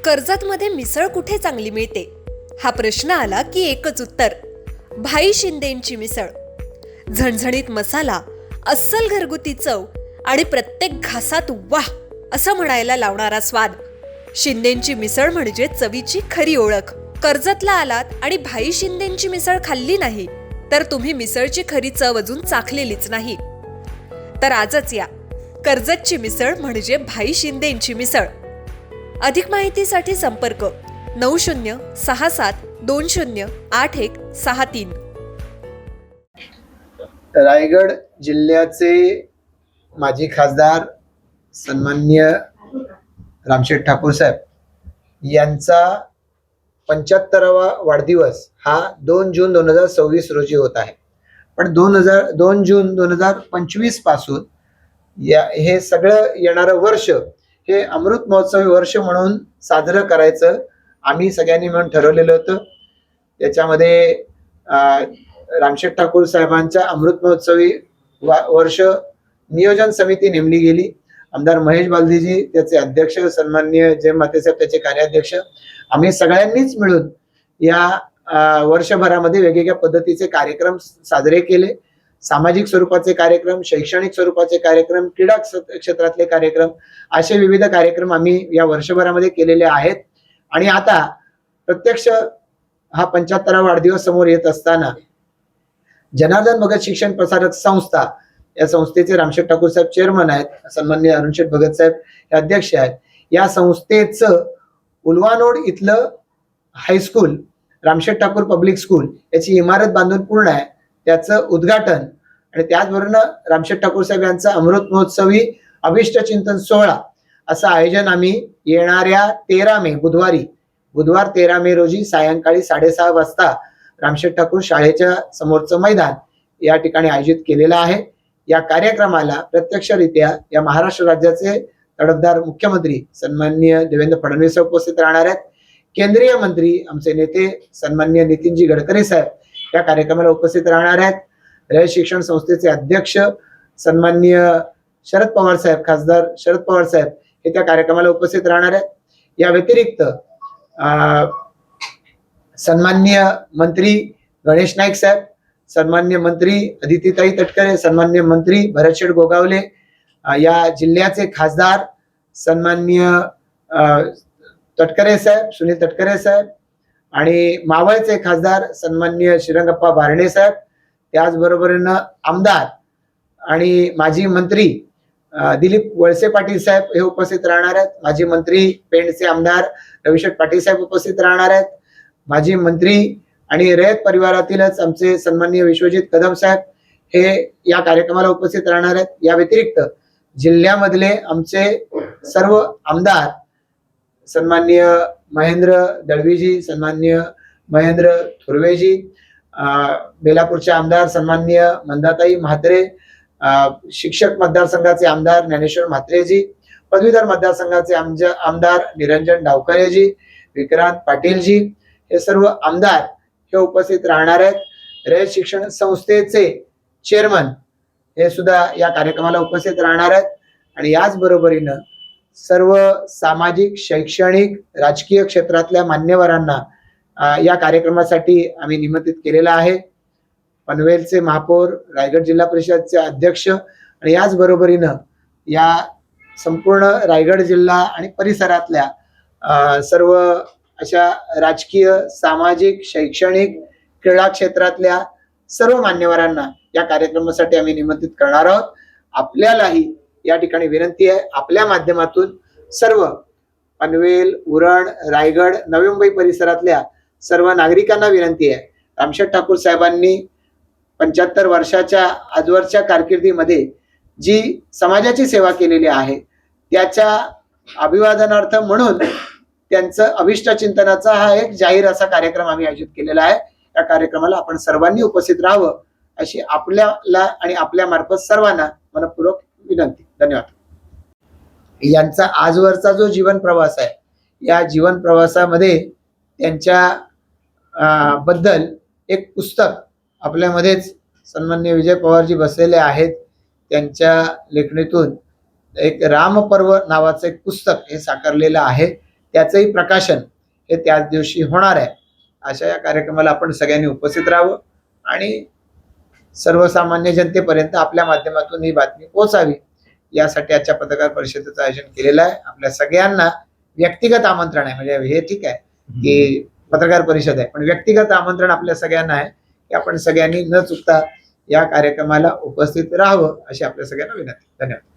कर्जतमध्ये मिसळ कुठे चांगली मिळते हा प्रश्न आला की एकच उत्तर, भाई शिंदेंची मिसळ. झणझणीत मसाला, अस्सल घरगुती चव आणि प्रत्येक घासात वाह असं म्हणायला लावणारा स्वाद. शिंदेंची मिसळ म्हणजे चवीची खरी ओळख. कर्जतला आलात आणि भाई शिंदेंची मिसळ खाल्ली नाही तर तुम्ही मिसळची खरी चव अजून चाखलेलीच नाही. तर आजच या, कर्जतची मिसळ म्हणजे भाई शिंदेंची मिसळ. अधिक माहितीसाठी संपर्क 9067208163. रायगड जिल्ह्याचे माजी खासदार सन्माननीय रामशेठ ठाकूर साहेब यांचा 75वा वाढदिवस हा 2 जून 2026 रोजी होत आहे. पण 2 जून 2025 पासून हे सगळं येणारं वर्ष हे अमृत महोत्सवी वर्ष म्हणून साजरं करायचं आम्ही सगळ्यांनी मिळून ठरवलेलं होतं. त्याच्यामध्ये रामशेठ ठाकूर साहेबांच्या अमृत महोत्सवी वर्ष नियोजन समिती नेमली गेली. आमदार महेश बालदीजी त्याचे अध्यक्ष, सन्माननीय जय माते साहेब त्याचे कार्याध्यक्ष. आम्ही सगळ्यांनीच मिळून या वर्षभरामध्ये वेगवेगळ्या पद्धतीचे कार्यक्रम साजरे केले. सामाजिक स्वरूपाचे कार्यक्रम, शैक्षणिक स्वरूपाचे कार्यक्रम, क्रीडा क्षेत्रातले कार्यक्रम, असे विविध कार्यक्रम आम्ही या वर्षभरामध्ये केलेले आहेत. आणि आता प्रत्यक्ष हा 75वा वाढदिवस समोर येत असताना जनार्दन भगत शिक्षण प्रसारक संस्था या संस्थेचे रामशेठ ठाकूर साहेब चेअरमन आहेत, सन्माननीय अरुणशेठ भगत साहेब हे अध्यक्ष आहेत. या संस्थेचं उल्वानोड इथलं high school, Ramsheth Thakur public school याची इमारत बांधून पूर्ण आहे, त्याचं उद्घाटन आणि त्याचबरोबर रामशेठ ठाकूर साहेब यांचा अमृत महोत्सवी अभिष्ट चिंतन सोहळा असं आयोजन आम्ही येणाऱ्या 13 मे बुधवार 13 मे रोजी सायंकाळी 6:30 वाजता रामशेठ ठाकूर शाळेच्या समोरचं मैदान या ठिकाणी आयोजित केलेलं आहे. या कार्यक्रमाला प्रत्यक्षरित्या या महाराष्ट्र राज्याचे तडफदार मुख्यमंत्री सन्माननीय देवेंद्र फडणवीस उपस्थित राहणार आहेत. केंद्रीय मंत्री आमचे नेते सन्माननीय नितीनजी गडकरी साहेब या कार्यक्रमाला उपस्थित राहणार आहेत. रयत शिक्षण संस्थेचे अध्यक्ष सन्माननीय शरद पवार साहेब, खासदार शरद पवार साहेब हे त्या कार्यक्रमाला उपस्थित राहणार आहेत. या व्यतिरिक्त सन्माननीय मंत्री गणेश नाईक साहेब, सन्माननीय मंत्री अदितीताई तटकरे, सन्माननीय मंत्री भरतशेठ गोगावले, या जिल्ह्याचे खासदार सन्माननीय तटकरे साहेब, सुनील तटकरे साहेब, आणि मावळचे खासदार सन्माननीय श्रीरंगप्पा बारणे साहेब, त्याचबरोबरीनं आमदार आणि माजी मंत्री दिलीप वळसे पाटील साहेब हे उपस्थित राहणार आहेत. माजी मंत्री पेंडचे आमदार रविशेठ पाटील साहेब उपस्थित राहणार आहेत. माजी मंत्री आणि रयत परिवारातीलच आमचे सन्माननीय विश्वजित कदम साहेब हे या कार्यक्रमाला उपस्थित राहणार आहेत. या व्यतिरिक्त जिल्ह्यामधले आमचे सर्व आमदार सन्माननीय महेंद्र दळवीजी, सन्माननीय महेंद्र थुर्वेजी, बेलापूरचे आमदार सन्माननीय मंदाताई म्हात्रे, शिक्षक मतदारसंघाचे आमदार ज्ञानेश्वर म्हात्रेजी, पदवीधर मतदारसंघाचे आमदार निरंजन डावकरेजी, विक्रांत पाटीलजी हे सर्व आमदार हे उपस्थित राहणार आहेत. रयत शिक्षण संस्थेचे चेअरमन हे सुद्धा या कार्यक्रमाला उपस्थित राहणार आहेत. आणि याच बरोबरीनं सर्व सामाजिक, शैक्षणिक, राजकीय क्षेत्रातल्या मान्यवरांना या कार्यक्रमासाठी आम्ही निमंत्रित केलेलं आहे. पनवेलचे महापौर, रायगड जिल्हा परिषदचे अध्यक्ष आणि याच बरोबरीनं या संपूर्ण रायगड जिल्हा आणि परिसरातल्या सर्व अशा राजकीय, सामाजिक, शैक्षणिक, क्रीडा क्षेत्रातल्या सर्व मान्यवरांना या कार्यक्रमासाठी आम्ही निमंत्रित करणार आहोत. आपल्यालाही या ठिकाणी विनंती आहे, आपल्या माध्यमातून सर्व पनवेल, उरण, रायगड, नवी मुंबई परिसरातल्या सर्व नागरिकांना विनंती आहे, रामशेठ ठाकूर साहेबांनी 75 वर्षाच्या आजवरच्या कारकिर्दीमध्ये जी समाजाची सेवा केलेली आहे त्याच्या अभिवादनार्थ म्हणून त्यांचं अभिष्ट चिंतनाचा हा एक जाहीर असा कार्यक्रम आम्ही आयोजित केलेला आहे. या कार्यक्रमाला आपण सर्वांनी उपस्थित राहावं अशी आपल्याला आणि आपल्या मार्फत सर्वांना मनपूर्वक विनंती. धन्यवाद. यांचा आजवरचा जो जीवन प्रवास आहे, या जीवन प्रवासामध्ये त्यांच्या बद्दल एक पुस्तक आपल्यामध्येच सन्माननीय विजय पवारजी बसलेले आहेत. त्यांच्या लेखणीतून एक रामपर्व नावाचं एक पुस्तक हे साकारलेलं आहे. त्याचंही प्रकाशन हे त्याच दिवशी होणार आहे. अशा या कार्यक्रमाला आपण सगळ्यांनी उपस्थित राहावं आणि सर्वसामान्य जनतेपर्यंत आपल्या माध्यमातून ही बातमी पोहोचावी यासाठी आजच्या पत्रकार परिषदेचं आयोजन केलेलं आहे. आपल्या सगळ्यांना व्यक्तिगत आमंत्रण आहे, म्हणजे हे ठीक आहे की पत्रकार परिषद आहे, पण व्यक्तिगत आमंत्रण आपल्या सगळ्यांना आहे की आपण सगळ्यांनी न चुकता या कार्यक्रमाला उपस्थित राहावं अशी आपल्या सगळ्यांना विनंती. धन्यवाद.